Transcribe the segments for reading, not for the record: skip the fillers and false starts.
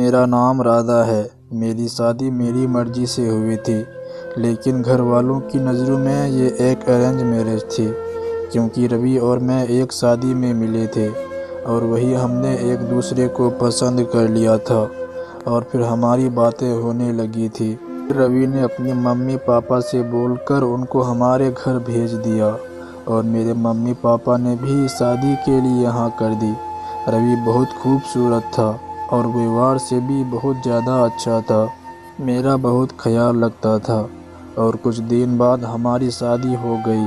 میرا نام رادھا ہے۔ میری شادی میری مرضی سے ہوئی تھی، لیکن گھر والوں کی نظروں میں یہ ایک ارینج میرج تھی، کیونکہ روی اور میں ایک شادی میں ملے تھے اور وہی ہم نے ایک دوسرے کو پسند کر لیا تھا اور پھر ہماری باتیں ہونے لگی تھی۔ پھر روی نے اپنے ممی پاپا سے بول کر ان کو ہمارے گھر بھیج دیا اور میرے ممی پاپا نے بھی شادی کے لیے ہاں کر دی۔ روی بہت خوبصورت تھا اور ویوہار سے بھی بہت زیادہ اچھا تھا۔ میرا بہت خیال رکھتا تھا اور کچھ دن بعد ہماری شادی ہو گئی۔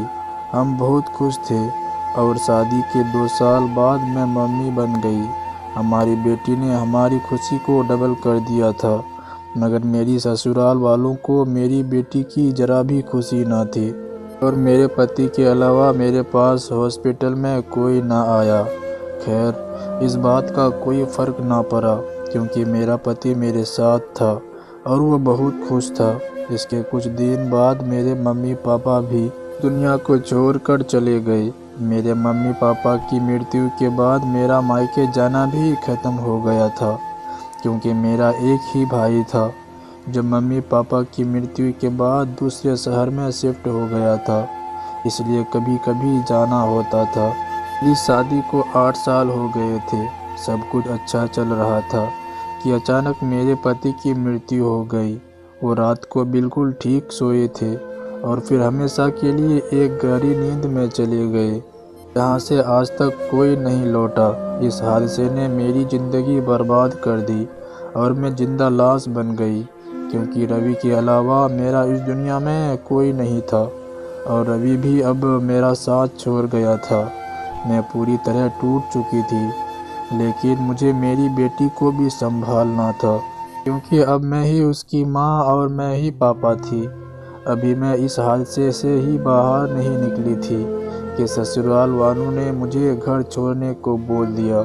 ہم بہت خوش تھے اور شادی کے 2 سال بعد میں ممی بن گئی۔ ہماری بیٹی نے ہماری خوشی کو ڈبل کر دیا تھا، مگر میری سسرال والوں کو میری بیٹی کی ذرا بھی خوشی نہ تھی اور میرے پتی کے علاوہ میرے پاس ہاسپٹل میں کوئی نہ آیا۔ خیر، اس بات کا کوئی فرق نہ پڑا کیونکہ میرا پتی میرے ساتھ تھا اور وہ بہت خوش تھا۔ اس کے کچھ دن بعد میرے ممی پاپا بھی دنیا کو چھوڑ کر چلے گئے۔ میرے ممی پاپا کی مرتیو کے بعد میرا مائکے جانا بھی ختم ہو گیا تھا، کیونکہ میرا ایک ہی بھائی تھا جو ممی پاپا کی مرتیو کے بعد دوسرے شہر میں شفٹ ہو گیا تھا، اس لیے کبھی کبھی جانا ہوتا تھا۔ میری شادی کو 8 سال ہو گئے تھے، سب کچھ اچھا چل رہا تھا کہ اچانک میرے پتی کی مرتیو ہو گئی۔ وہ رات کو بالکل ٹھیک سوئے تھے اور پھر ہمیشہ کے لیے ایک گہری نیند میں چلے گئے، جہاں سے آج تک کوئی نہیں لوٹا۔ اس حادثے نے میری زندگی برباد کر دی اور میں زندہ لاش بن گئی، کیونکہ روی کے علاوہ میرا اس دنیا میں کوئی نہیں تھا اور روی بھی اب میرا ساتھ چھوڑ گیا تھا۔ میں پوری طرح ٹوٹ چکی تھی، لیکن مجھے میری بیٹی کو بھی سنبھالنا تھا، کیونکہ اب میں ہی اس کی ماں اور میں ہی پاپا تھی۔ ابھی میں اس حادثے سے ہی باہر نہیں نکلی تھی کہ سسرال والوں نے مجھے گھر چھوڑنے کو بول دیا۔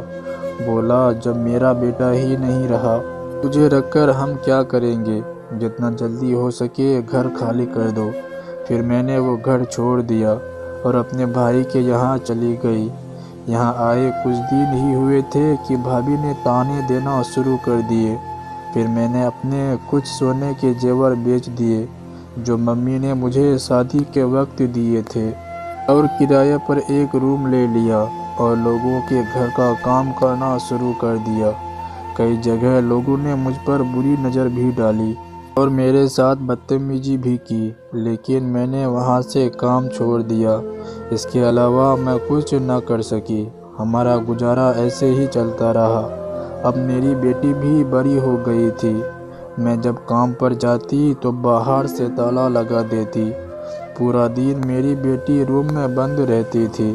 بولا، جب میرا بیٹا ہی نہیں رہا، تجھے رکھ کر ہم کیا کریں گے؟ جتنا جلدی ہو سکے گھر خالی کر دو۔ پھر میں نے وہ گھر چھوڑ دیا اور اپنے بھائی کے یہاں چلی گئی۔ یہاں آئے کچھ دن ہی ہوئے تھے کہ بھابھی نے طعنے دینا شروع کر دیے۔ پھر میں نے اپنے کچھ سونے کے زیور بیچ دیے جو ممی نے مجھے شادی کے وقت دیے تھے، اور کرایہ پر ایک روم لے لیا اور لوگوں کے گھر کا کام کرنا شروع کر دیا۔ کئی جگہ لوگوں نے مجھ پر بری نظر بھی ڈالی اور میرے ساتھ بدتمیزی بھی کی، لیکن میں نے وہاں سے کام چھوڑ دیا۔ اس کے علاوہ میں کچھ نہ کر سکی۔ ہمارا گزارا ایسے ہی چلتا رہا۔ اب میری بیٹی بھی بڑی ہو گئی تھی۔ میں جب کام پر جاتی تو باہر سے تالا لگا دیتی۔ پورا دن میری بیٹی روم میں بند رہتی تھی۔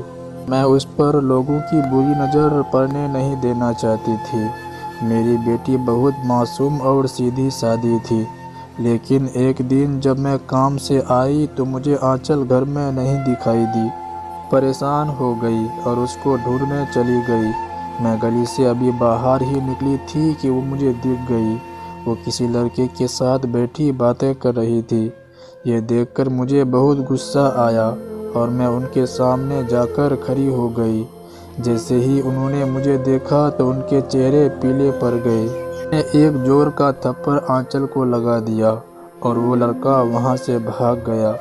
میں اس پر لوگوں کی بری نظر پڑنے نہیں دینا چاہتی تھی۔ میری بیٹی بہت معصوم اور سیدھی سادی تھی، لیکن ایک دن جب میں کام سے آئی تو مجھے آنچل گھر میں نہیں دکھائی دی۔ پریشان ہو گئی اور اس کو ڈھونڈنے چلی گئی۔ میں گلی سے ابھی باہر ہی نکلی تھی کہ وہ مجھے دکھ گئی۔ وہ کسی لڑکے کے ساتھ بیٹھی باتیں کر رہی تھی۔ یہ دیکھ کر مجھے بہت غصہ آیا اور میں ان کے سامنے جا کر کھڑی ہو گئی۔ جیسے ہی انہوں نے مجھے دیکھا تو ان کے چہرے پیلے پڑ گئے۔ میں نے ایک زور کا تھپڑ آنچل کو لگا دیا اور وہ لڑکا وہاں سے بھاگ گیا۔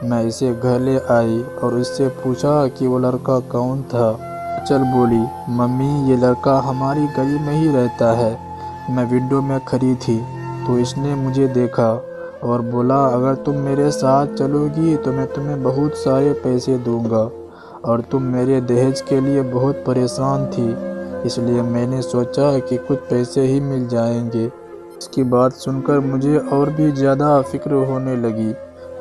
میں اسے گھر لے آئی اور اس سے پوچھا کہ وہ لڑکا کون تھا۔ آنچل بولی، ممی یہ لڑکا ہماری گلی میں ہی رہتا ہے۔ میں ونڈو میں کھڑی تھی تو اس نے مجھے دیکھا اور بولا، اگر تم میرے ساتھ چلو گی تو میں تمہیں بہت سارے پیسے دوں گا، اور تم میرے دہیج کے لیے بہت پریشان تھی، اس لیے میں نے سوچا کہ کچھ پیسے ہی مل جائیں گے۔ اس کی بات سن کر مجھے اور بھی زیادہ فکر ہونے لگی۔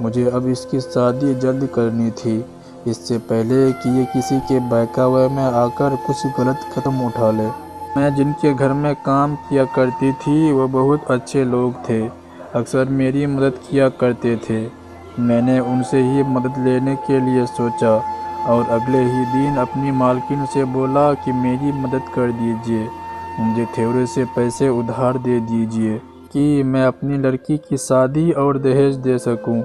مجھے اب اس کی شادی جلد کرنی تھی، اس سے پہلے کہ یہ کسی کے بہکاوے میں آ کر کچھ غلط قدم اٹھا لے۔ میں جن کے گھر میں کام کیا کرتی تھی وہ بہت اچھے لوگ تھے، اکثر میری مدد کیا کرتے تھے۔ میں نے ان سے ہی مدد لینے کے لیے سوچا اور اگلے ہی دن اپنی مالکن سے بولا کہ میری مدد کر دیجیے، مجھے تھوڑے سے پیسے ادھار دے دیجیے کہ میں اپنی لڑکی کی شادی اور دہیج دے سکوں۔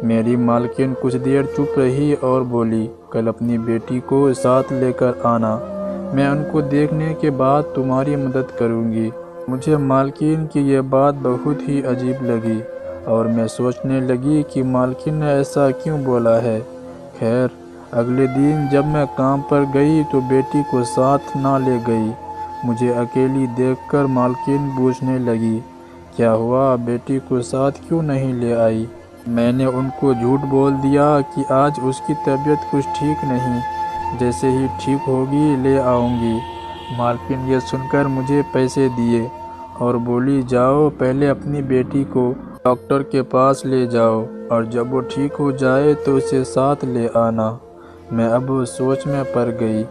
میری مالکن کچھ دیر چپ رہی اور بولی، کل اپنی بیٹی کو ساتھ لے کر آنا، میں ان کو دیکھنے کے بعد تمہاری مدد کروں گی۔ مجھے مالکین کی یہ بات بہت ہی عجیب لگی اور میں سوچنے لگی کہ مالکین نے ایسا کیوں بولا ہے۔ خیر، اگلے دن جب میں کام پر گئی تو بیٹی کو ساتھ نہ لے گئی۔ مجھے اکیلی دیکھ کر مالکین پوچھنے لگی، کیا ہوا، بیٹی کو ساتھ کیوں نہیں لے آئی؟ میں نے ان کو جھوٹ بول دیا کہ آج اس کی طبیعت کچھ ٹھیک نہیں، جیسے ہی ٹھیک ہوگی لے آؤں گی۔ مالکین یہ سن کر مجھے پیسے دیے اور بولی، جاؤ پہلے اپنی بیٹی کو ڈاکٹر کے پاس لے جاؤ اور جب وہ ٹھیک ہو جائے تو اسے ساتھ لے آنا۔ میں اب سوچ میں پڑ گئی،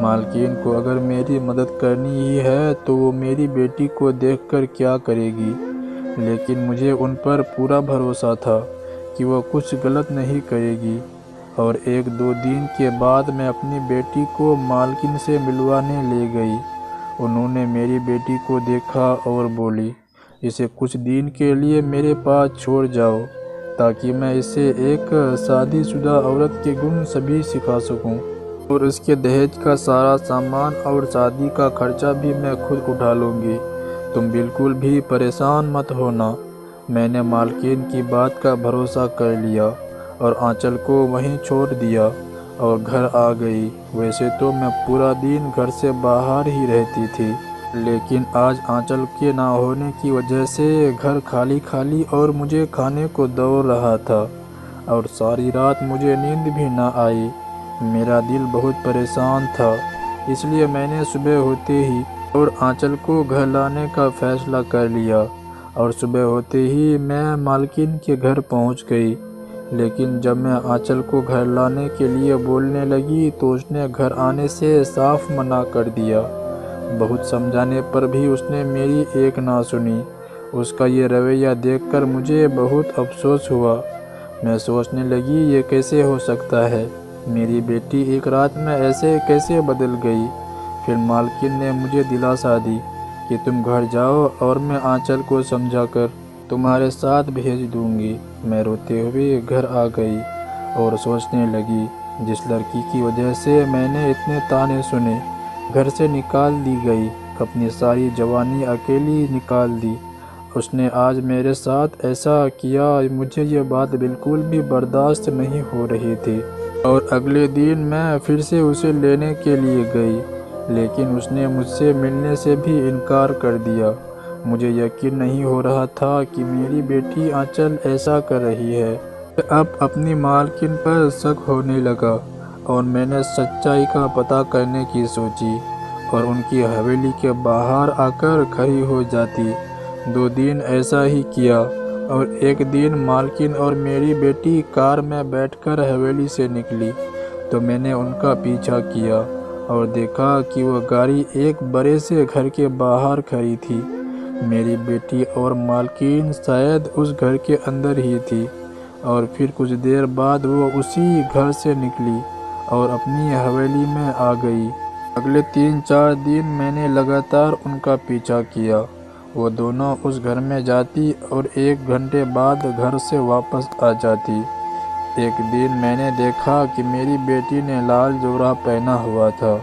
مالکین کو اگر میری مدد کرنی ہی ہے تو وہ میری بیٹی کو دیکھ کر کیا کرے گی، لیکن مجھے ان پر پورا بھروسہ تھا کہ وہ کچھ غلط نہیں کرے گی۔ اور ایک دو دن کے بعد میں اپنی بیٹی کو مالکین سے ملوانے لے گئی۔ انہوں نے میری بیٹی کو دیکھا اور بولی، اسے کچھ دن کے لیے میرے پاس چھوڑ جاؤ تاکہ میں اسے ایک شادی شدہ عورت کے گن سبھی سکھا سکوں، اور اس کے دہیج کا سارا سامان اور شادی کا خرچہ بھی میں خود اٹھا لوں گی، تم بالکل بھی پریشان مت ہونا۔ میں نے مالکین کی بات کا بھروسہ کر لیا اور آنچل کو وہیں چھوڑ دیا اور گھر آ گئی۔ ویسے تو میں پورا دن گھر سے باہر ہی رہتی تھی، لیکن آج آنچل کے نہ ہونے کی وجہ سے گھر خالی خالی اور مجھے کھانے کو دوڑ رہا تھا، اور ساری رات مجھے نیند بھی نہ آئی۔ میرا دل بہت پریشان تھا، اس لیے میں نے صبح ہوتے ہی اور آنچل کو گھر لانے کا فیصلہ کر لیا، اور صبح ہوتے ہی میں مالکین کے گھر پہنچ گئی۔ لیکن جب میں آنچل کو گھر لانے کے لیے بولنے لگی تو اس نے گھر آنے سے صاف منع کر دیا۔ بہت سمجھانے پر بھی اس نے میری ایک نہ سنی۔ اس کا یہ رویہ دیکھ کر مجھے بہت افسوس ہوا۔ میں سوچنے لگی، یہ کیسے ہو سکتا ہے، میری بیٹی ایک رات میں ایسے کیسے بدل گئی؟ پھر مالکین نے مجھے دلاسا دی کہ تم گھر جاؤ اور میں آنچل کو سمجھا کر تمہارے ساتھ بھیج دوں گی۔ میں روتے ہوئے گھر آ گئی اور سوچنے لگی، جس لڑکی کی وجہ سے میں نے اتنے طعنے سنے، گھر سے نکال دی گئی، اپنی ساری جوانی اکیلی نکال دی، اس نے آج میرے ساتھ ایسا کیا، مجھے یہ بات بالکل بھی برداشت نہیں ہو رہی تھی۔ اور اگلے دن میں پھر سے اسے لینے کے لیے گئی، لیکن اس نے مجھ سے ملنے سے بھی انکار کر دیا۔ مجھے یقین نہیں ہو رہا تھا کہ میری بیٹی آنچل ایسا کر رہی ہے۔ اب اپنی مالکین پر شک ہونے لگا اور میں نے سچائی کا پتہ کرنے کی سوچی اور ان کی حویلی کے باہر آ کر کھڑی ہو جاتی۔ 2 دن ایسا ہی کیا، اور ایک دن مالکین اور میری بیٹی کار میں بیٹھ کر حویلی سے نکلی تو میں نے ان کا پیچھا کیا اور دیکھا کہ وہ گاڑی ایک بڑے سے گھر کے باہر کھڑی تھی۔ میری بیٹی اور مالکین شاید اس گھر کے اندر ہی تھی، اور پھر کچھ دیر بعد وہ اسی گھر سے نکلی اور اپنی حویلی میں آ گئی۔ اگلے 3-4 دن میں نے لگاتار ان کا پیچھا کیا۔ وہ دونوں اس گھر میں جاتی اور 1 گھنٹے بعد گھر سے واپس آ جاتی۔ ایک دن میں نے دیکھا کہ میری بیٹی نے لال جوراب پہنا ہوا تھا۔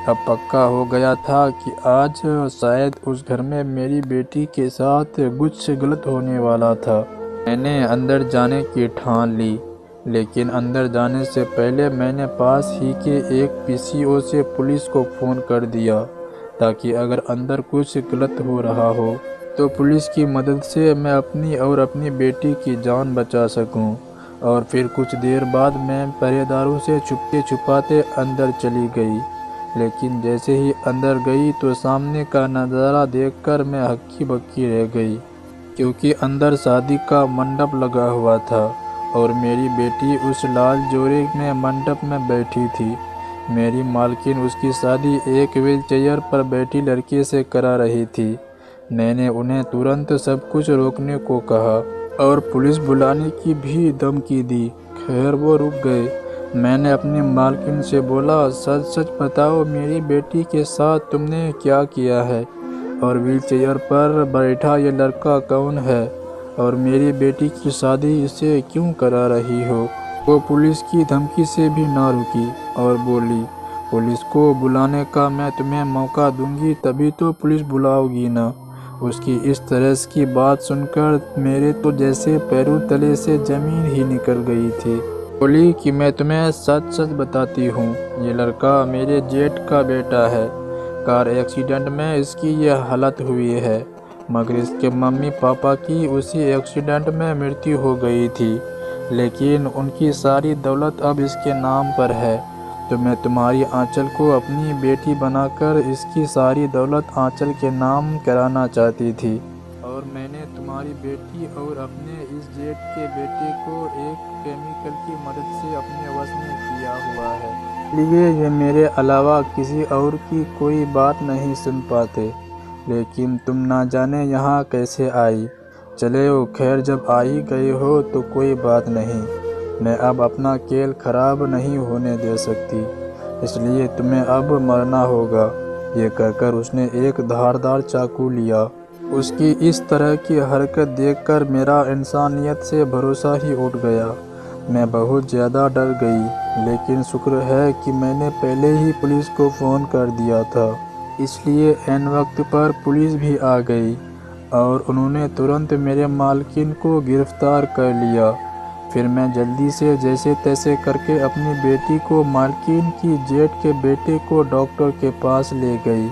اب پکا ہو گیا تھا کہ آج شاید اس گھر میں میری بیٹی کے ساتھ کچھ غلط ہونے والا تھا۔ میں نے اندر جانے کی ٹھان لی، لیکن اندر جانے سے پہلے میں نے پاس ہی کے ایک PCO سے پولیس کو فون کر دیا تاکہ اگر اندر کچھ غلط ہو رہا ہو تو پولیس کی مدد سے میں اپنی اور اپنی بیٹی کی جان بچا سکوں۔ اور پھر کچھ دیر بعد میں پہرے داروں سے چھپتے چھپاتے اندر چلی گئی، لیکن جیسے ہی اندر گئی تو سامنے کا نظارہ دیکھ کر میں ہکی بکی رہ گئی، کیونکہ اندر شادی کا منڈپ لگا ہوا تھا اور میری بیٹی اس لال جورے میں منڈپ میں بیٹھی تھی۔ میری مالکین اس کی شادی ایک ویل چیئر پر بیٹھی لڑکے سے کرا رہی تھی۔ میں نے انہیں ترنت سب کچھ روکنے کو کہا اور پولیس بلانے کی بھی دھمکی دی۔ خیر وہ رک گئے۔ میں نے اپنی مالکین سے بولا، سچ سچ بتاؤ میری بیٹی کے ساتھ تم نے کیا کیا ہے، اور ویل چیئر پر بیٹھا یہ لڑکا کون ہے، اور میری بیٹی کی شادی اسے کیوں کرا رہی ہو؟ وہ پولیس کی دھمکی سے بھی نہ رکی اور بولی، پولیس کو بلانے کا میں تمہیں موقع دوں گی تبھی تو پولیس بلاؤ گی نا۔ اس کی اس طرز کی بات سن کر میرے تو جیسے پیروں تلے سے زمین ہی نکل گئی تھی۔ بولی کہ میں تمہیں سچ سچ بتاتی ہوں، یہ لڑکا میرے جیٹ کا بیٹا ہے۔ کار ایکسیڈنٹ میں اس کی یہ حالت ہوئی ہے، مگر اس کے ممی پاپا کی اسی ایکسیڈنٹ میں مرتیو ہو گئی تھی، لیکن ان کی ساری دولت اب اس کے نام پر ہے۔ تو میں تمہاری آنچل کو اپنی بیٹی بنا کر اس کی ساری دولت آنچل کے نام کرانا چاہتی تھی، اور میں نے تمہاری بیٹی اور اپنے اس جیٹ کے بیٹے کو ایک کیمیکل کی مدد سے اپنے وش میں کیا ہوا ہے، اس لیے یہ میرے علاوہ کسی اور کی کوئی بات نہیں سن پاتے۔ لیکن تم نہ جانے یہاں کیسے آئی۔ چلے خیر، جب آ ہی گئے ہو تو کوئی بات نہیں، میں اب اپنا کھیل خراب نہیں ہونے دے سکتی، اس لیے تمہیں اب مرنا ہوگا۔ یہ کہہ کر اس نے ایک دھاردار چاقو لیا۔ اس کی اس طرح کی حرکت دیکھ کر میرا انسانیت سے بھروسہ ہی اٹھ گیا۔ میں بہت زیادہ ڈر گئی، لیکن شکر ہے کہ میں نے پہلے ہی پولیس کو فون کر دیا تھا، اس لیے عین وقت پر پولیس بھی آ گئی اور انہوں نے ترنت میرے مالکن کو گرفتار کر لیا۔ پھر میں جلدی سے جیسے تیسے کر کے اپنی بیٹی کو مالکن کی جیٹ کے بیٹے کو ڈاکٹر کے پاس لے گئی۔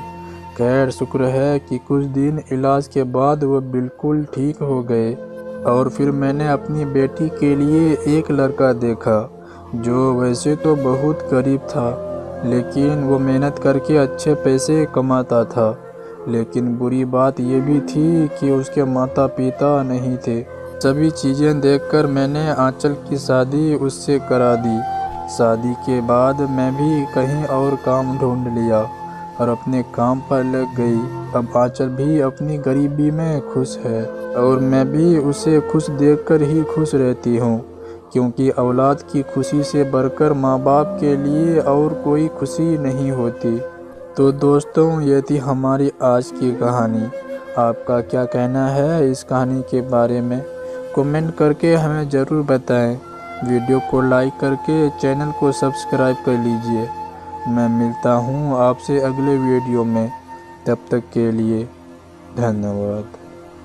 خیر شکر ہے کہ کچھ دن علاج کے بعد وہ بالکل ٹھیک ہو گئے، اور پھر میں نے اپنی بیٹی کے لیے ایک لڑکا دیکھا جو ویسے تو بہت غریب تھا، لیکن وہ محنت کر کے اچھے پیسے کماتا تھا۔ لیکن بری بات یہ بھی تھی کہ اس کے ماتا پتا نہیں تھے۔ سبھی چیزیں دیکھ کر میں نے آنچل کی شادی اس سے کرا دی۔ شادی کے بعد میں بھی کہیں اور کام ڈھونڈ لیا اور اپنے کام پر لگ گئی۔ اب آنچل بھی اپنی غریبی میں خوش ہے، اور میں بھی اسے خوش دیکھ کر ہی خوش رہتی ہوں، کیونکہ اولاد کی خوشی سے بڑھ کر ماں باپ کے لیے اور کوئی خوشی نہیں ہوتی۔ تو دوستوں، یہ تھی ہماری آج کی کہانی۔ آپ کا کیا کہنا ہے اس کہانی کے بارے میں؟ کمنٹ کر کے ہمیں ضرور بتائیں۔ ویڈیو کو لائک کر کے چینل کو سبسکرائب کر لیجئے۔ میں ملتا ہوں آپ سے اگلے ویڈیو میں، تب تک کے لیے دھنیہ واد۔